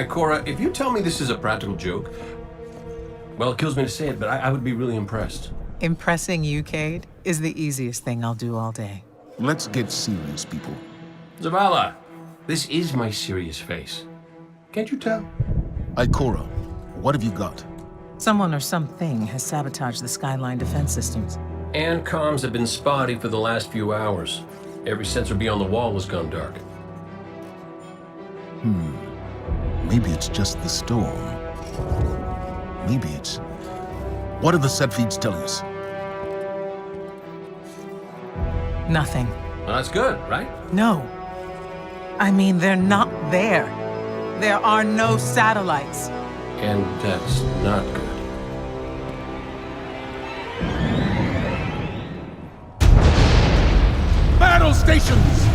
Ikora, if you tell me this is a practical joke, well, it kills me to say it, but I would be really impressed. Impressing you, Cade, is the easiest thing I'll do all day. Let's get serious, people. Zavala, this is my serious face. Can't you tell? Ikora, what have you got? Someone or something has sabotaged the Skyline defense systems. And comms have been spotty for the last few hours. Every sensor beyond the wall has gone dark. Maybe it's just the storm. Maybe it's... What are the set feeds telling us? Nothing. Well, that's good, right? No. I mean, they're not there. There are no satellites. And that's not good. Battle stations!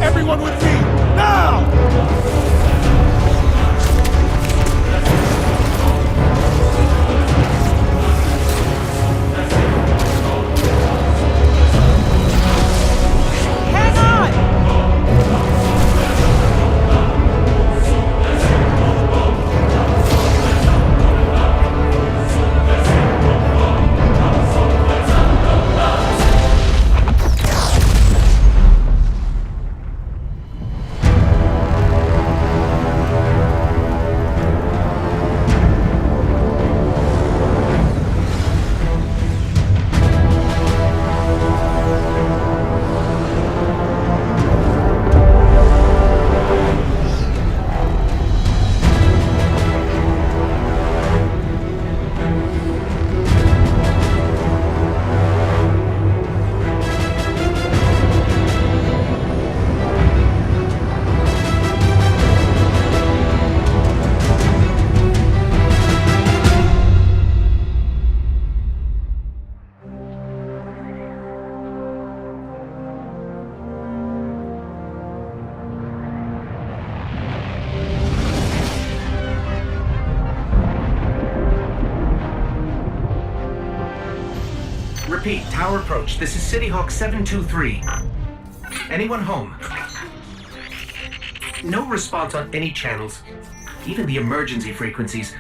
Everyone with me, now! Hang on! Repeat, tower approach. This is City Hawk 723. Anyone home? No response on any channels, even the emergency frequencies.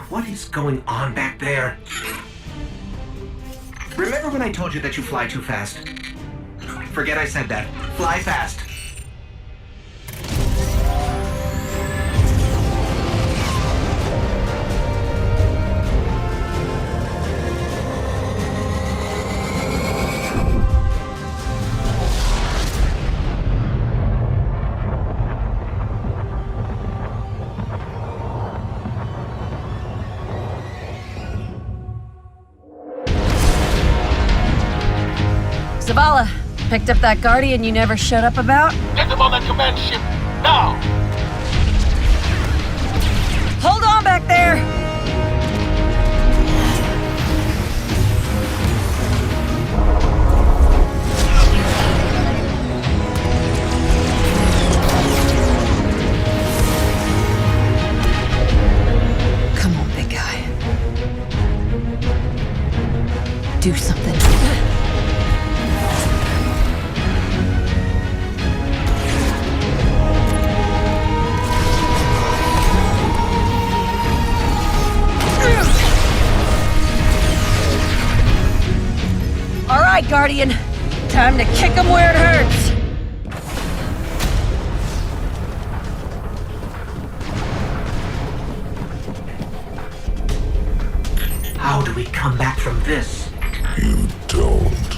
What is going on back there? Remember when I told you that you fly too fast? Forget I said that. Fly fast. Zavala, picked up that Guardian you never shut up about? Get them on that command ship, now! Hold on back there! Come on, big guy. Do something. All right, Guardian. Time to kick him where it hurts. How do we come back from this? You don't.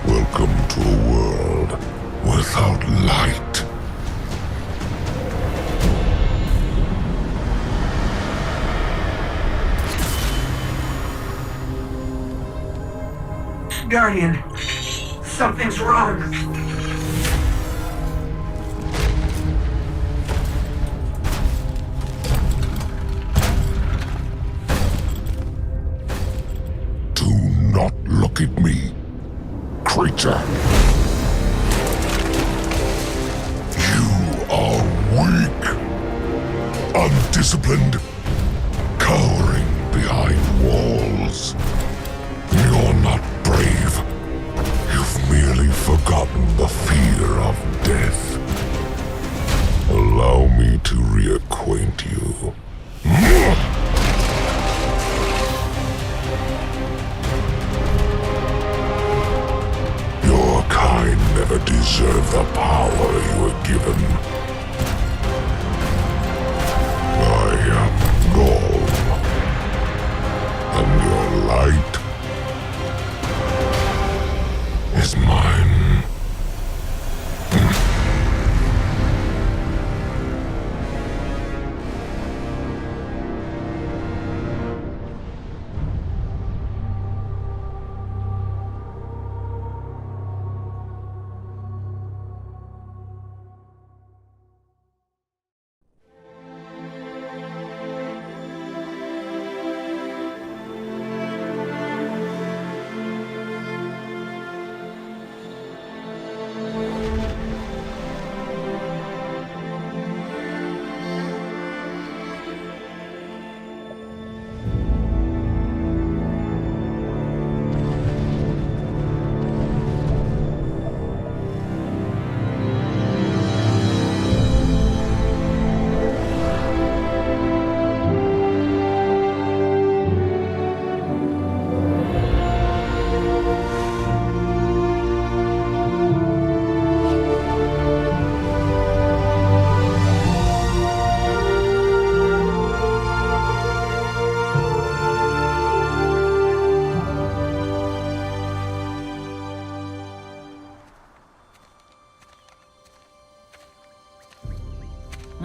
Welcome to a world without light. Guardian, something's wrong. Do not look at me, creature. You are weak, undisciplined, cowering behind walls. yours. You're not brave. You've merely forgotten the fear of death. Allow me to reacquaint you. Your kind never deserved the power you were given. I am Gaul, and your light is mine.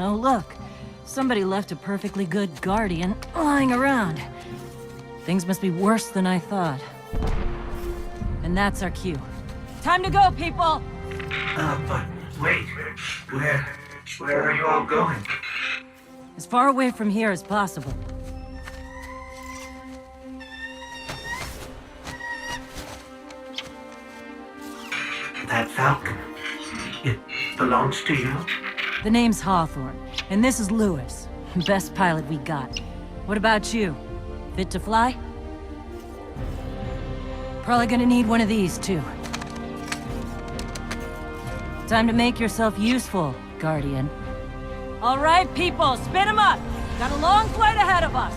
Oh, look. Somebody left a perfectly good guardian lying around. Things must be worse than I thought. And that's our cue. Time to go, people! But wait. Where are you all going? As far away from here as possible. That Falcon, it belongs to you? The name's Hawthorne, and this is Lewis. Best pilot we got. What about you? Fit to fly? Probably gonna need one of these, too. Time to make yourself useful, Guardian. All right, people, spin 'em up! Got a long flight ahead of us!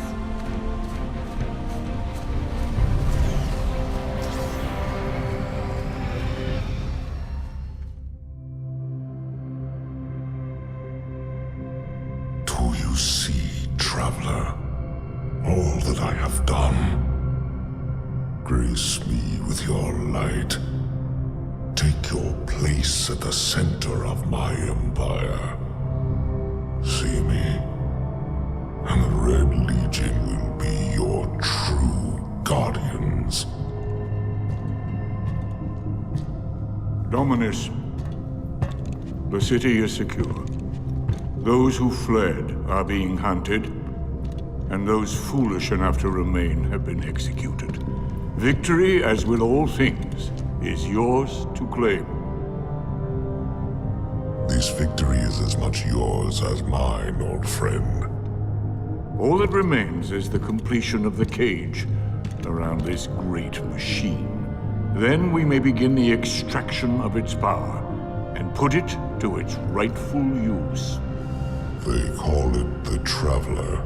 Do you see, traveler, all that I have done? Grace me with your light. Take your place at the center of my empire. See me, and the Red Legion will be your true guardians. Dominus, the city is secure. Those who fled are being hunted, and those foolish enough to remain have been executed. Victory, as with all things, is yours to claim. This victory is as much yours as mine, old friend. All that remains is the completion of the cage around this great machine. Then we may begin the extraction of its power and put it to its rightful use. They call it the Traveler.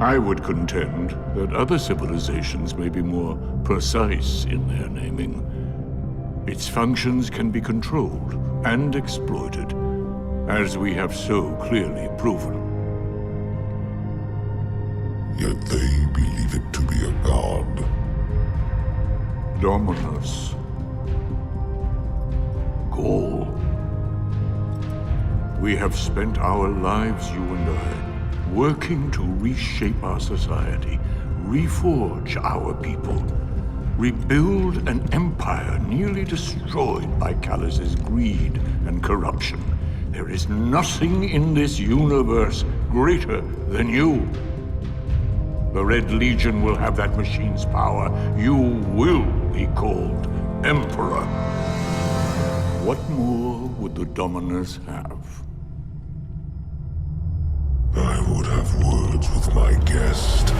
I would contend that other civilizations may be more precise in their naming. Its functions can be controlled and exploited, as we have so clearly proven. Yet they believe it to be a god. Dominus. Gaul. We have spent our lives, you and I, working to reshape our society, reforge our people, rebuild an empire nearly destroyed by Callus's greed and corruption. There is nothing in this universe greater than you. The Red Legion will have that machine's power. You will be called Emperor. What more would the Dominus have? I would have words with my guest.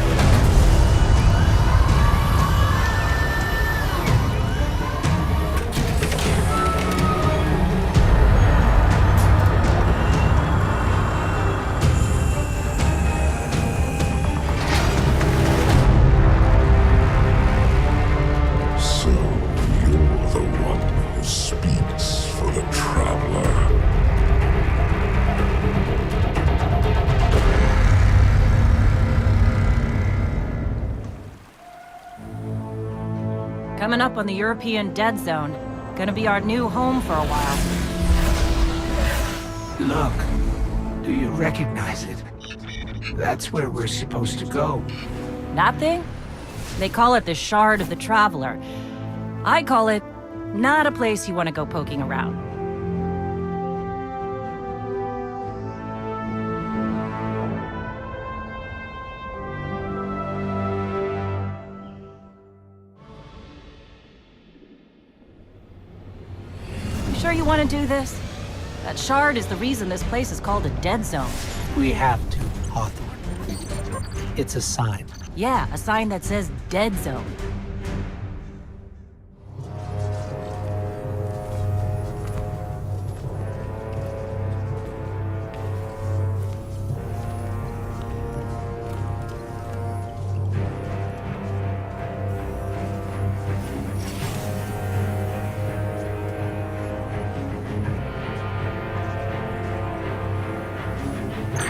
Coming up on the European Dead Zone. Gonna be our new home for a while. Look, do you recognize it? That's where we're supposed to go. That thing? They call it the Shard of the Traveler. I call it not a place you want to go poking around. You sure you want to do this? That shard is the reason this place is called a dead zone. We have to, Hawthorne. It's a sign. Yeah, a sign that says dead zone.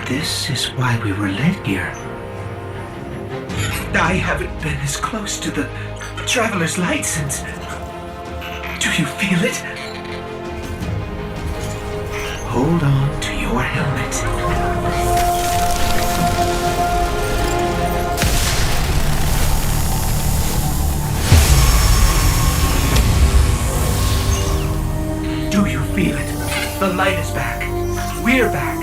This is why we were led here. I haven't been as close to the Traveler's Light since... Do you feel it? Hold on to your helmet. Do you feel it? The light is back. We're back.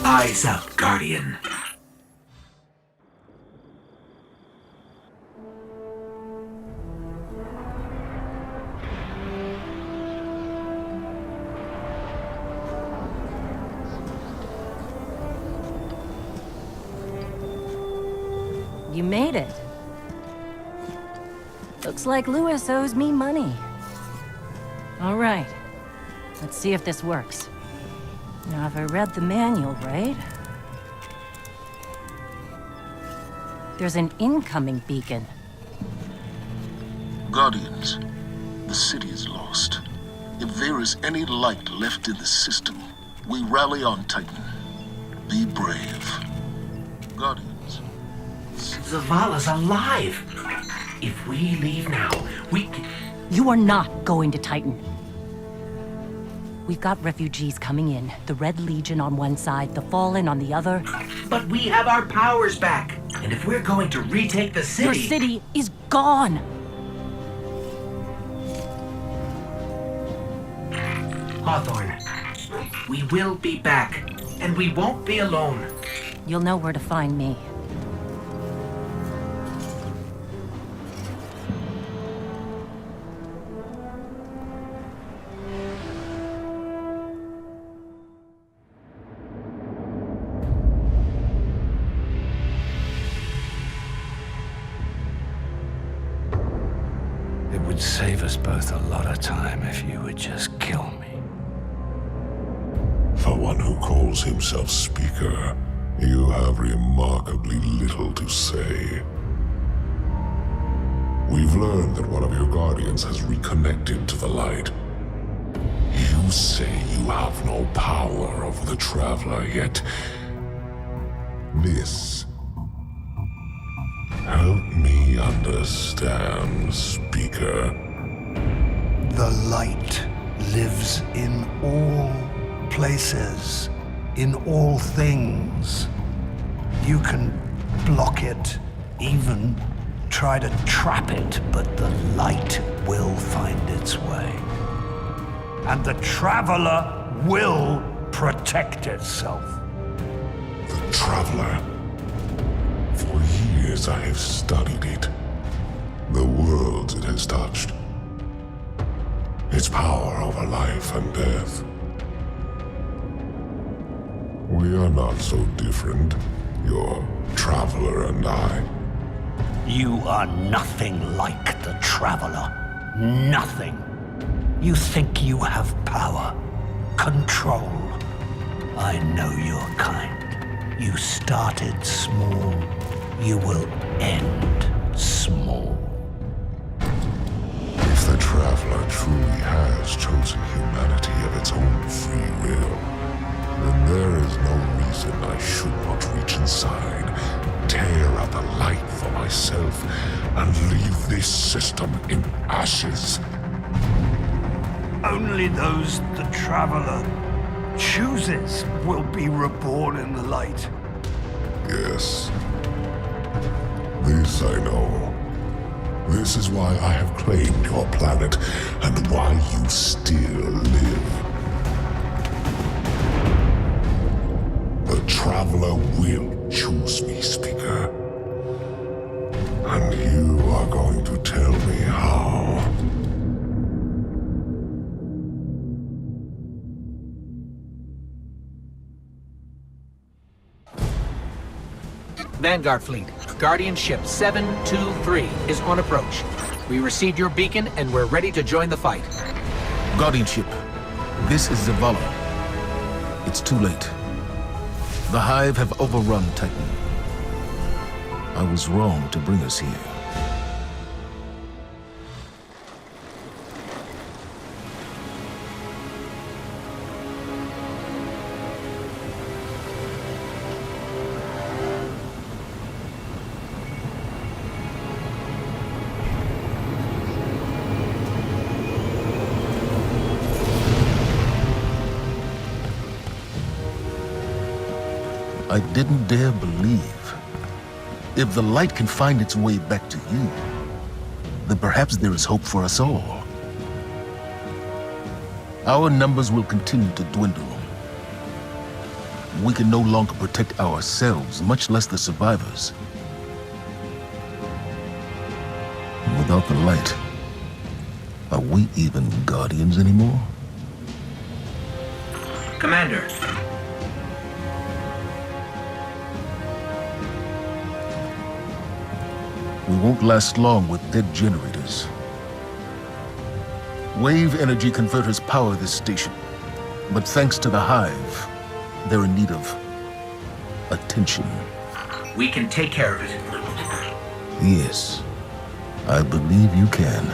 Eyes up, Guardian. You made it. Looks like Lewis owes me money. All right. Let's see if this works. Now, if I read the manual right... There's an incoming beacon. Guardians, the city is lost. If there is any light left in the system, we rally on Titan. Be brave. Guardians. Zavala's alive. If we leave now, we can... You are not going to Titan. We've got refugees coming in. The Red Legion on one side, the Fallen on the other. But we have our powers back. And if we're going to retake the city... Your city is gone! Hawthorne, we will be back. And we won't be alone. You'll know where to find me. It would save us both a lot of time if you would just kill me. For one who calls himself Speaker, you have remarkably little to say. We've learned that one of your guardians has reconnected to the light. You say you have no power over the Traveler, yet... This... Help me understand, Speaker. The light lives in all places, in all things. You can block it, even try to trap it, but the light will find its way. And the Traveler will protect itself. The Traveler. For years I have studied it. The worlds it has touched. Its power over life and death. We are not so different, your Traveler and I. You are nothing like the Traveler. Nothing. You think you have power, control. I know your kind. You started small. You will end small. If the Traveler truly has chosen humanity of its own free will, then there is no reason I should not reach inside tear out the light for myself and leave this system in ashes. Only those the Traveler chooses will be reborn in the light. Yes. This I know. This is why I have claimed your planet, and why you still live. The Traveler will choose me, Speaker. And you are going to tell me how. Vanguard Fleet, Guardian Ship 723 is on approach. We received your beacon and we're ready to join the fight. Guardian Ship, this is Zavala. It's too late. The Hive have overrun Titan. I was wrong to bring us here. I didn't dare believe. If the light can find its way back to you, then perhaps there is hope for us all. Our numbers will continue to dwindle. We can no longer protect ourselves, much less the survivors. Without the light, are we even Guardians anymore? Commander. We won't last long with dead generators. Wave energy converters power this station, but thanks to the Hive, they're in need of attention. We can take care of it. Yes, I believe you can.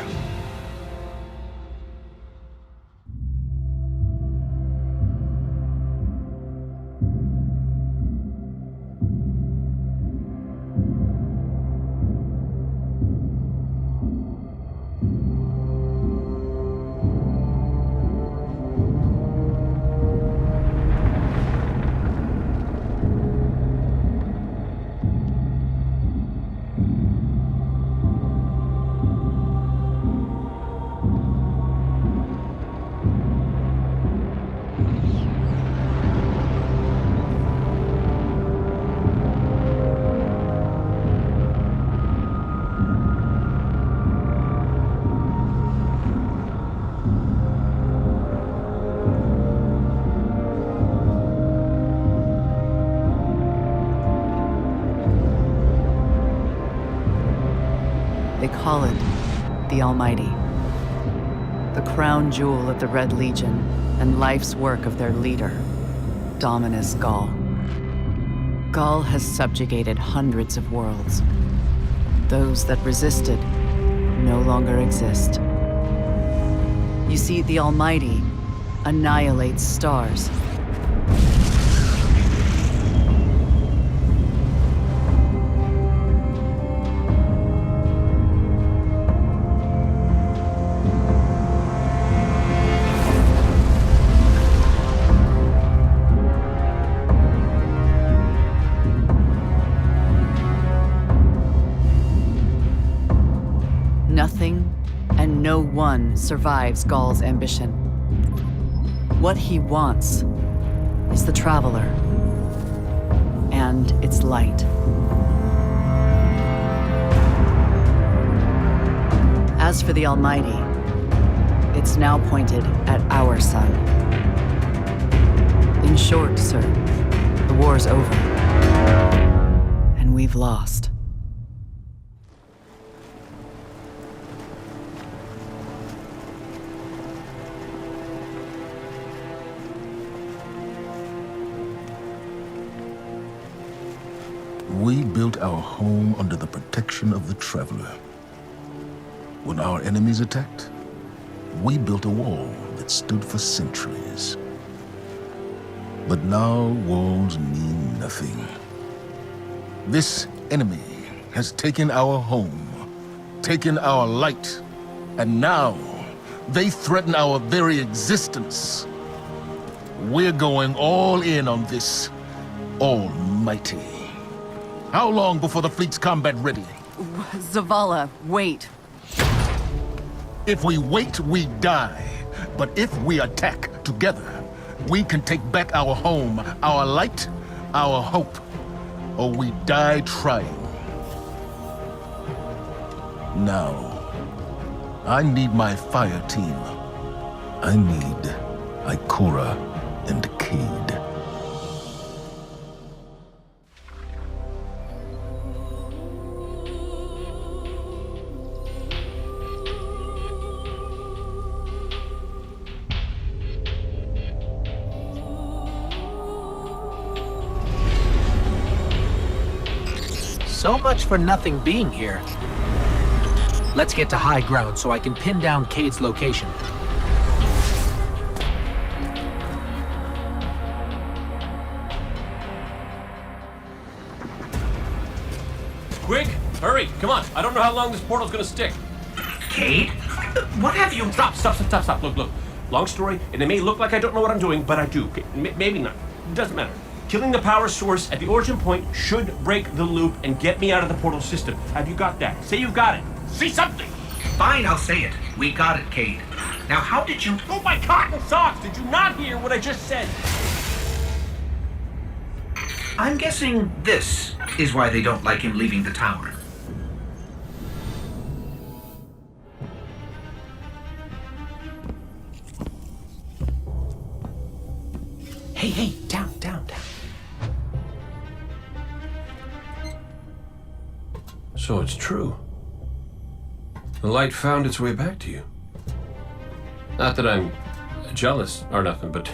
They call it the Almighty. The crown jewel of the Red Legion and life's work of their leader, Dominus Gaul. Gaul has subjugated hundreds of worlds. Those that resisted no longer exist. You see, the Almighty annihilates stars. Nothing and no one survives Gaul's ambition. What he wants is the Traveler and its light. As for the Almighty, it's now pointed at our sun. In short, sir, the war's over, and we've lost. We built our home under the protection of the Traveler. When our enemies attacked, we built a wall that stood for centuries. But now walls mean nothing. This enemy has taken our home, taken our light, and now they threaten our very existence. We're going all in on this almighty. How long before the fleet's combat ready? Zavala, wait. If we wait, we die. But if we attack together, we can take back our home, our light, our hope, or we die trying. Now, I need my fire team. I need Ikora and Cade. So much for nothing being here. Let's get to high ground so I can pin down Cade's location. Quick! Hurry! Come on! I don't know how long this portal's gonna stick. Cade? What have you... Stop. Look. Long story, and it may look like I don't know what I'm doing, but I do. Maybe not. It doesn't matter. Killing the power source at the origin point should break the loop and get me out of the portal system. Have you got that? Say you've got it. Say something! Fine, I'll say it. We got it, Cade. Now, how did you... Oh my cotton socks! Did you not hear what I just said? I'm guessing this is why they don't like him leaving the tower. Hey, down. So it's true. The light found its way back to you. Not that I'm jealous or nothing, but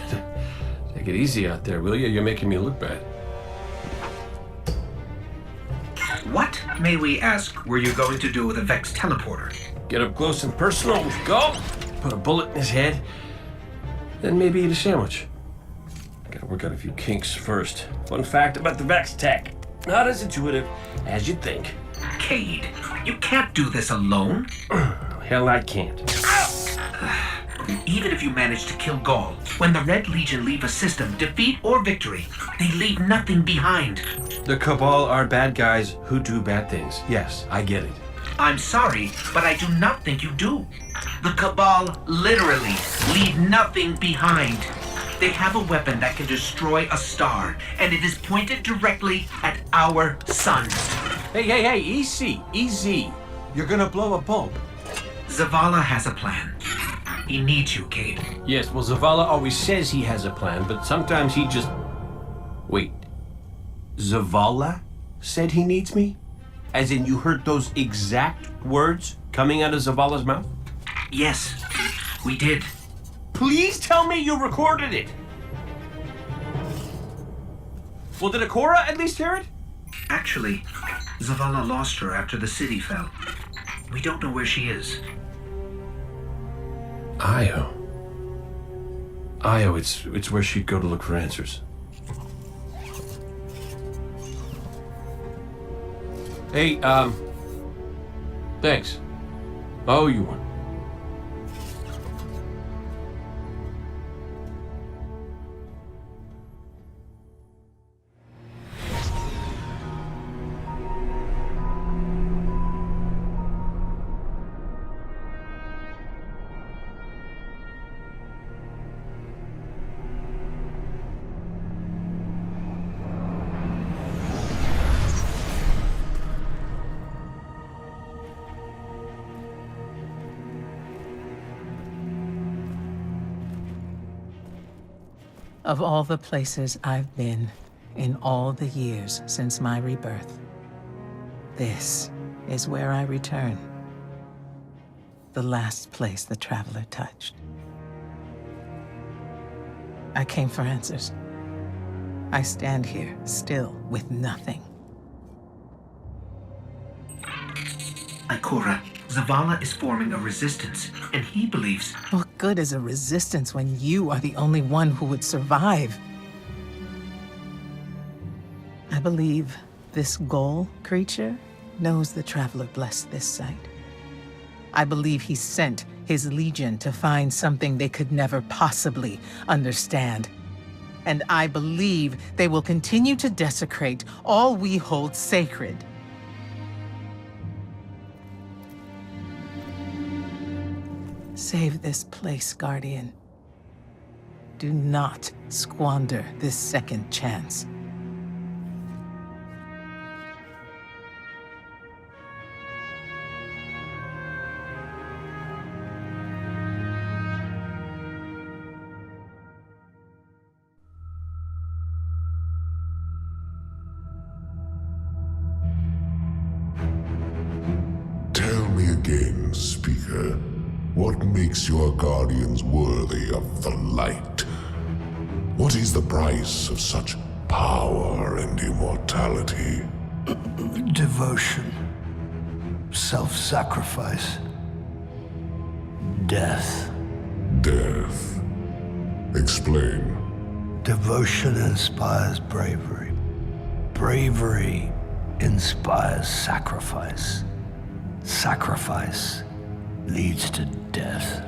take it easy out there, will you? You're making me look bad. What, may we ask, were you going to do with a Vex teleporter? Get up close and personal. Go! Put a bullet in his head. Then maybe eat a sandwich. Gotta work out a few kinks first. Fun fact about the Vex tech. Not as intuitive as you'd think. Cade, you can't do this alone. Hell, I can't. Even if you manage to kill Gaul, when the Red Legion leave a system, defeat or victory, they leave nothing behind. The Cabal are bad guys who do bad things. Yes, I get it. I'm sorry, but I do not think you do. The Cabal literally leave nothing behind. They have a weapon that can destroy a star, and it is pointed directly at our suns. Hey, easy. You're gonna blow a bulb. Zavala has a plan. He needs you, Cade. Yes, well, Zavala always says he has a plan, but sometimes he just... Wait. Zavala said he needs me? As in you heard those exact words coming out of Zavala's mouth? Yes, we did. Please tell me you recorded it! Well, did Ikora at least hear it? Actually, Zavala lost her after the city fell. We don't know where she is. Io, it's where she'd go to look for answers. Hey, thanks. Oh, you won. Of all the places I've been in all the years since my rebirth, this is where I return. The last place the Traveler touched. I came for answers. I stand here, still, with nothing. Ikora, Zavala is forming a resistance, and he believes... What good is a resistance when you are the only one who would survive? I believe This Ghoul creature knows the Traveler blessed this site. I believe he sent his legion to find something they could never possibly understand. And I believe they will continue to desecrate all we hold sacred. Save this place, Guardian. Do not squander this second chance. Tell me again, Speaker. What makes your guardians worthy of the light? What is the price of such power and immortality? Devotion. Self-sacrifice. Death. Death. Explain. Devotion inspires bravery. Bravery inspires sacrifice. Sacrifice leads to death.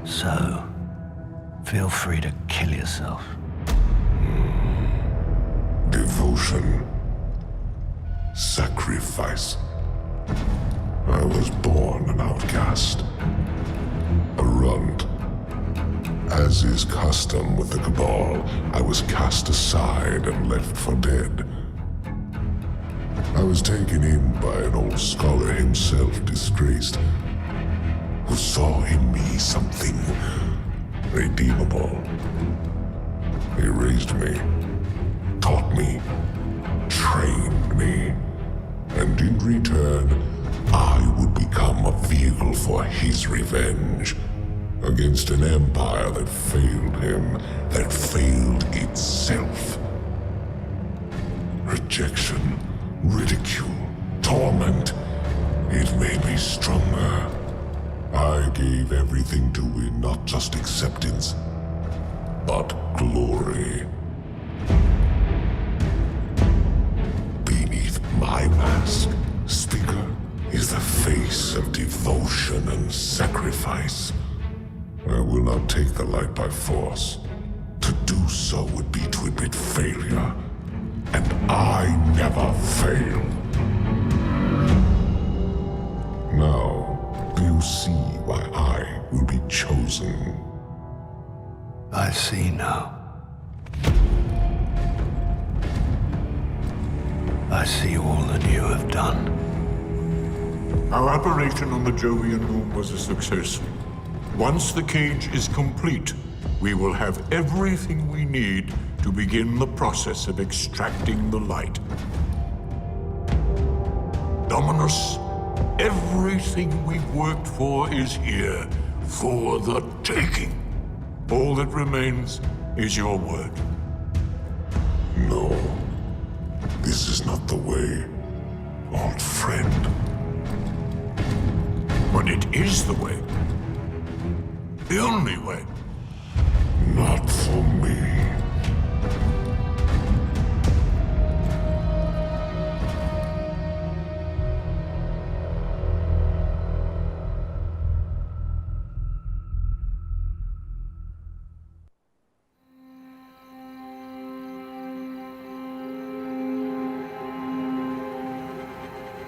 So, feel free to kill yourself. Devotion. Sacrifice. I was born an outcast. A runt. As is custom with the Cabal, I was cast aside and left for dead. I was taken in by an old scholar himself, disgraced, who saw in me something redeemable. He raised me, taught me, trained me, and in return, I would become a vehicle for his revenge against an empire that failed him, that failed itself. Rejection, ridicule, torment. It made me stronger. I gave everything to win not just acceptance, but glory. Beneath my mask, Speaker, is the face of devotion and sacrifice. I will not take the light by force. To do so would be to admit failure. And I never fail. Now, do you see why I will be chosen? I see now. I see all that you have done. Our operation on the Jovian Moon was a success. Once the cage is complete, we will have everything we need to begin the process of extracting the light. Dominus, everything we've worked for is here, for the taking. All that remains is your word. No, this is not the way, old friend. But it is the way. The only way. Not for me.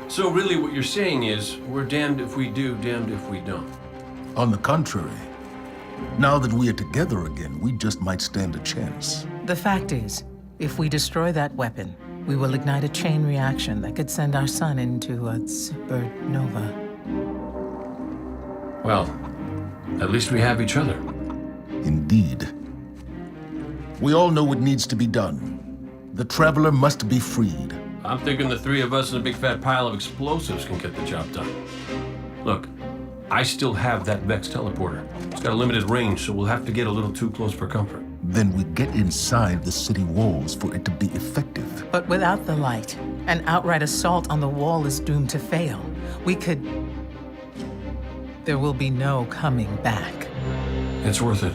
So really what you're saying is, we're damned if we do, damned if we don't. On the contrary, now that we are together again, we just might stand a chance. The fact is, if we destroy that weapon, we will ignite a chain reaction that could send our sun into a supernova. Well, at least we have each other. Indeed. We all know what needs to be done. The Traveler must be freed. I'm thinking the three of us and a big fat pile of explosives can get the job done. Look, I still have that Vex teleporter. It's got a limited range, so we'll have to get a little too close for comfort. Then we get inside the city walls for it to be effective. But without the light, an outright assault on the wall is doomed to fail. We could... There will be no coming back. It's worth it.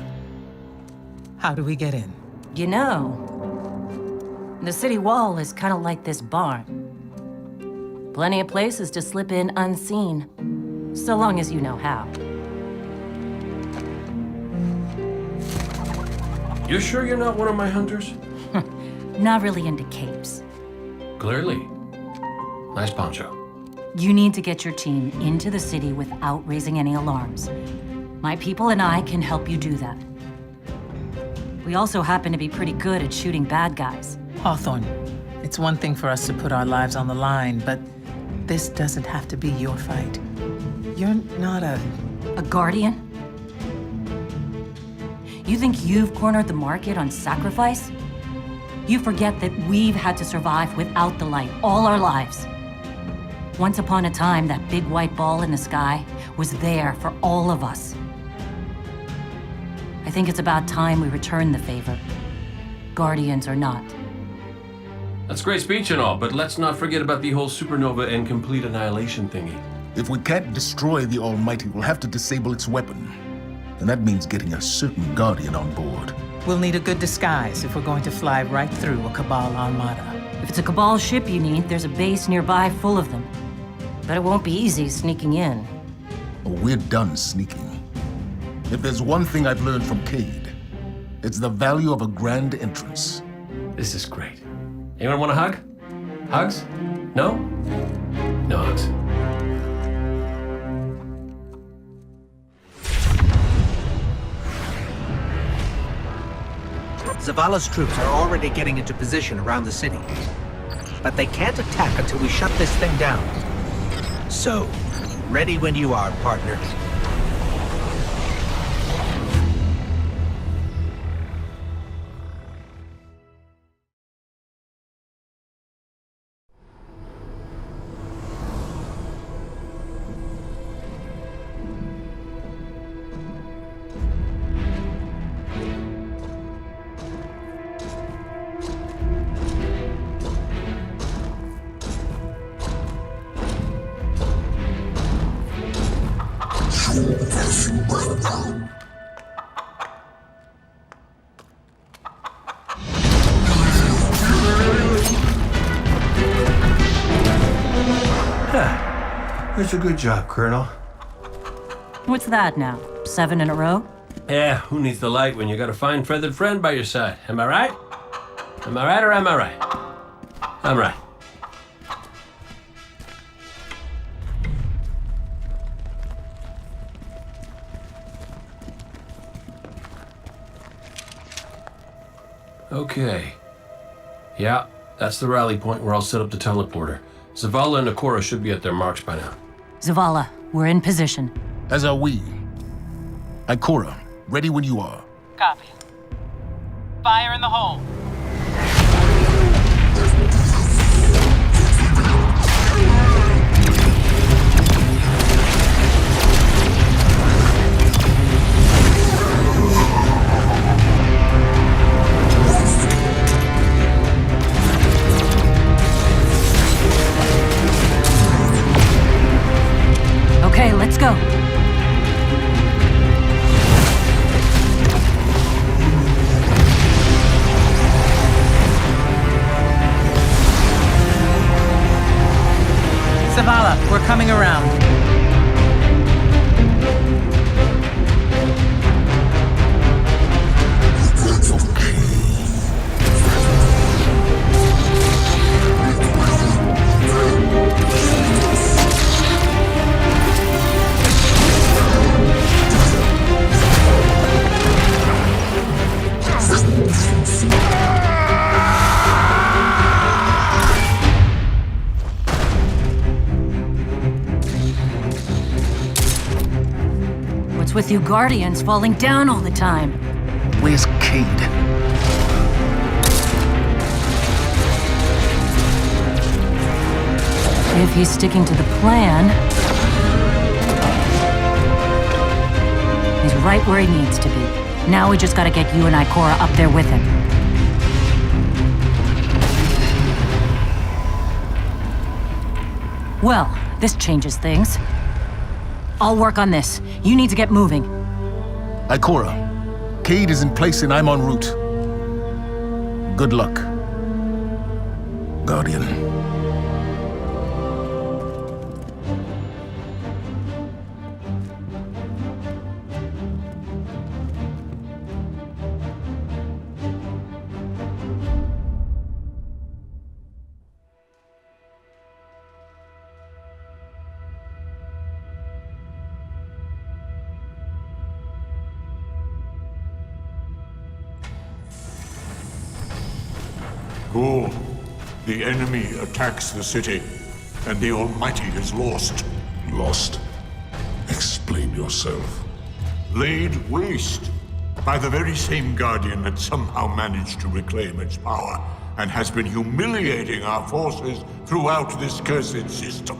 How do we get in? You know, The city wall is kind of like this barn. Plenty of places to slip in unseen, so long as you know how. You sure you're not one of my hunters? Not really into capes. Clearly. Nice poncho. You need to get your team into the city without raising any alarms. My people and I can help you do that. We also happen to be pretty good at shooting bad guys. Hawthorne, it's one thing for us to put our lives on the line, but this doesn't have to be your fight. You're not a guardian? You think you've cornered the market on sacrifice? You forget that we've had to survive without the light all our lives. Once upon a time, that big white ball in the sky was there for all of us. I think it's about time we return the favor, guardians or not. That's great speech and all, but let's not forget about the whole supernova and complete annihilation thingy. If we can't destroy the Almighty, we'll have to disable its weapon. And that means getting a certain Guardian on board. We'll need a good disguise if we're going to fly right through a Cabal armada. If it's a Cabal ship you need, there's a base nearby full of them. But it won't be easy sneaking in. Oh, we're done sneaking. If there's one thing I've learned from Cade, it's the value of a grand entrance. This is great. Anyone want a hug? Hugs? No? No hugs. Zavala's troops are already getting into position around the city. But they can't attack until we shut this thing down. So, ready when you are, partner. That's a good job, Colonel. What's that now? 7 in a row? Yeah, who needs the light when you got a fine feathered friend by your side? Am I right? Am I right or am I right? I'm right. Okay. Yeah, that's the rally point where I'll set up the teleporter. Zavala and Ikora should be at their marks by now. Zavala, we're in position. As are we. Ikora, ready when you are. Copy. Fire in the hole. Okay, let's go. Zavala, we're coming around. What's with you Guardians falling down all the time? Where's Cade? If he's sticking to the plan, he's right where he needs to be. Now we just gotta get you and Ikora up there with him. Well, this changes things. I'll work on this. You need to get moving. Ikora, Cade is in place and I'm en route. Good luck. Guardian. Ghoul, the enemy attacks the city, and the Almighty is lost. Lost? Explain yourself. Laid waste by the very same Guardian that somehow managed to reclaim its power and has been humiliating our forces throughout this cursed system.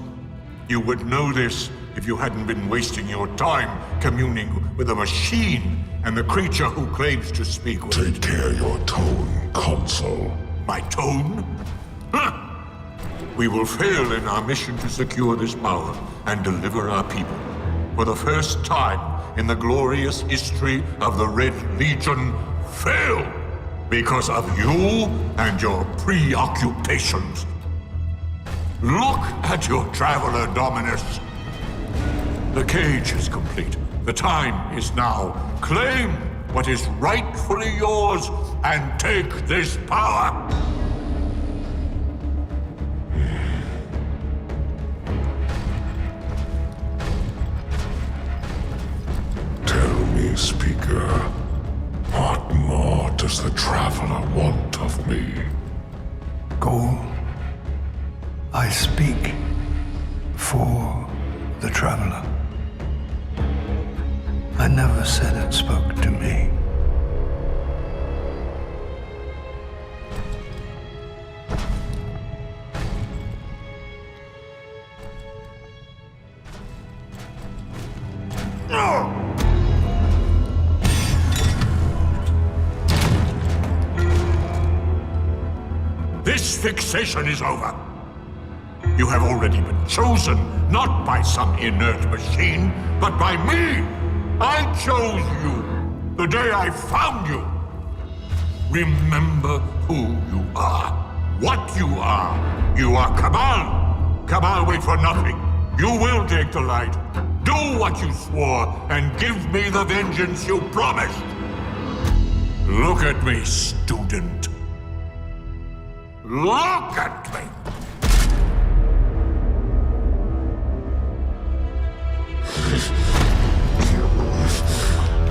You would know this if you hadn't been wasting your time communing with a machine and the creature who claims to speak with... Take care your tone, Consul. My tone? Huh. We will fail in our mission to secure this power and deliver our people. For the first time in the glorious history of the Red Legion, fail because of you and your preoccupations. Look at your traveler, Dominus. The cage is complete. The time is now. Claim what is rightfully yours and take this power. Tell me, Speaker, what more does the Traveler want of me? Ghoul, I speak for the Traveler. I never said it spoke to me. This fixation is over. You have already been chosen, not by some inert machine, but by me. I chose you the day I found you. Remember who you are, what you are. You are Cabal. Cabal wait for nothing. You will take the light. Do what you swore and give me the vengeance you promised. Look at me, student. Look at me!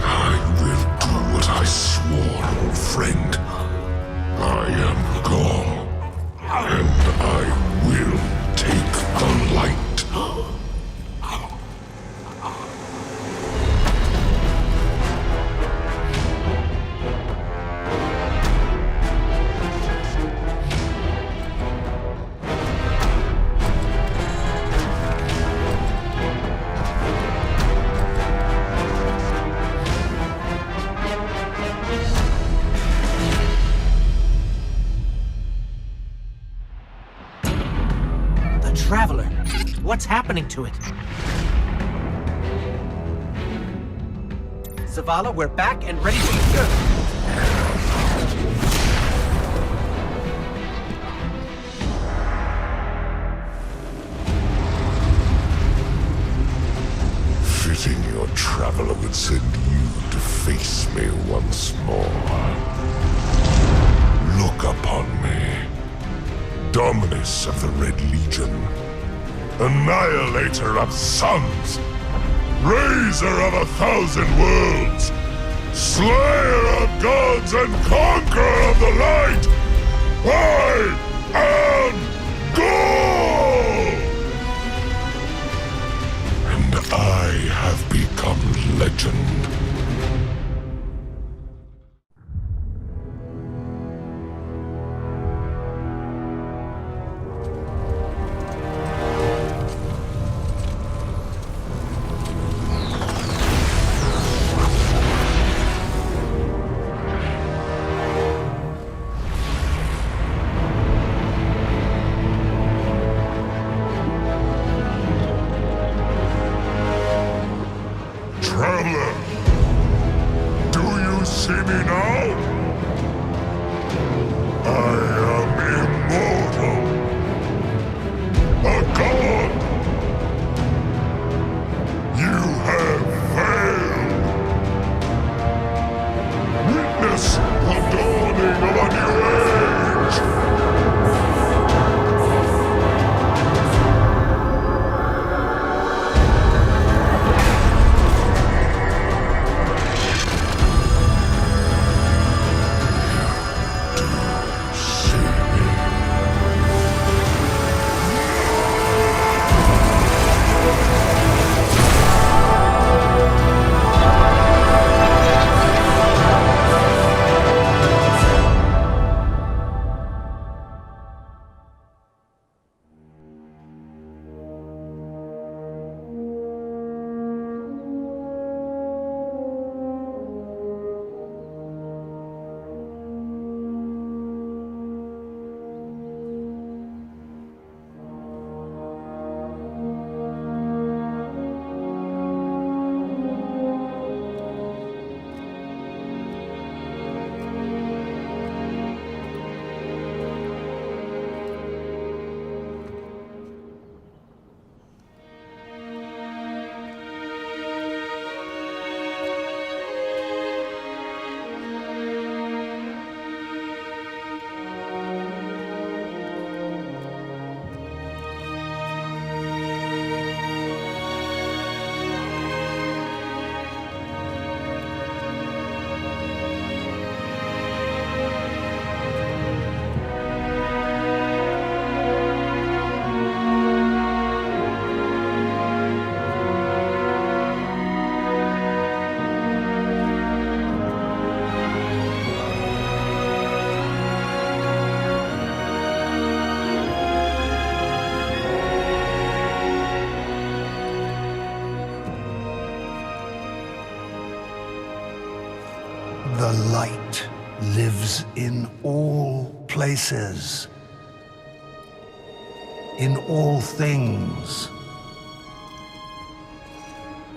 I will do what I swore, old friend. I am Gaul, and I will take the light. Traveler, what's happening to it? Zavala, we're back and ready to... Fitting your Traveler would send you to face me once more. Look upon me. Dominus of the Red Legion. Annihilator of suns. Raiser of 1,000 worlds. Slayer of gods and conqueror of the light. I am Gaul! And I have become legend. Traveler, do you see me now? I am immortal. The light lives in all places. In all things.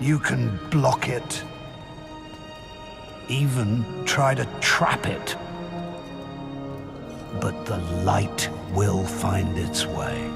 You can block it. Even try to trap it. But the light will find its way.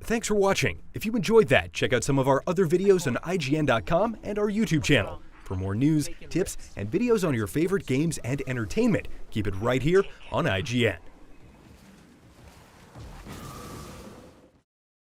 thanks for watching. If you enjoyed that, check out some of our other videos on IGN.com and our YouTube channel. For more news, tips, and videos on your favorite games and entertainment, keep it right here on IGN.